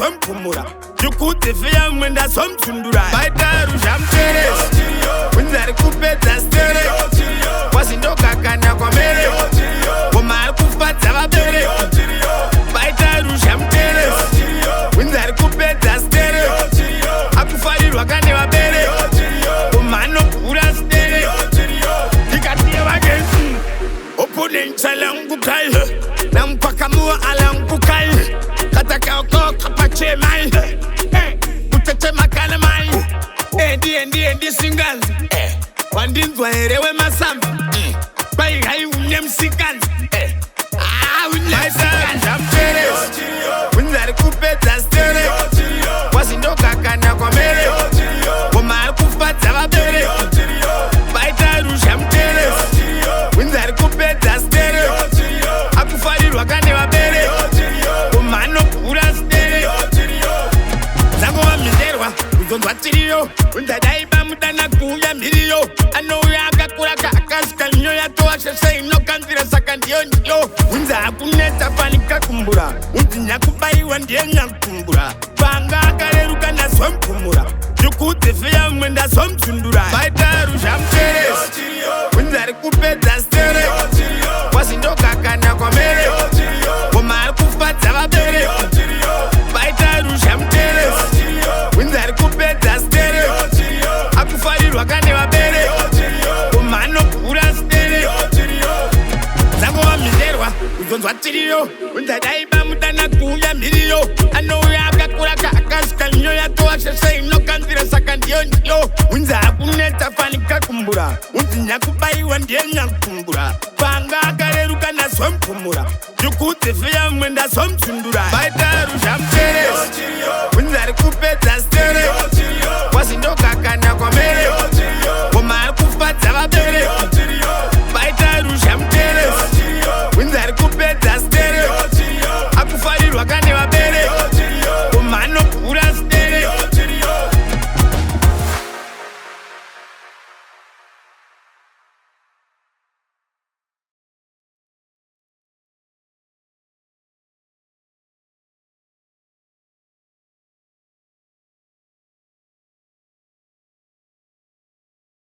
sompumura Jukuti fia mwenda somtundura Baita rusha mtere Unzari kupeta stere Wasindoka kanya kwa mere Kumari kufata wabere Baita rusha mtere Unzari kupeta stere Akufarirwa kane wabere Kumano kura stere Tikatia wagensi Opponent alangu kai Na mpaka mua alangu kai Kataka oko kapache mai Utete makana mai Endi singles Wandinzwa erewe masambi Bai hai unye msikanzi Unye msikanzi Unzari kupeta stere Wasindoka kanya kwa mere Kumari kufata wabere Baita rusha mtere Unzari kupeta stere Akufarirwa kane wabere Kumano kura stere Zango wa mizerwa Uzondwa tiriyo Unzadaiba mudana kuya miliyo Ano ya kakura kakasika nyo ya toa sheshe ino kanzira sakandiyo nyo Unza akuneta fanika kumbura Unzinya kubaiwa ndiye nyakumbura Panga akareruka na somkumura Jukuti fia mwenda somtundura Baita rusha mtere Unzari kupeta stere Wasindoka kanya kwa mere Kumari kufata wabere Baita rusha mtere Unzari kupeta stere Akufarirwa kane wabere Kumano kura stere Zango wa mizerwa Uzondwa tiriyo Unzadaiba mudana kuya miliyo Ano ya kakura kakasika nyo ya toa sheshe ino kanzira sakandiyo nyo Unza akuneta fanika kumbura Unzinya kubaiwa ndiye nyakumbura Panga akareruka na somkumura Jukuti fia mwenda somtundura Baita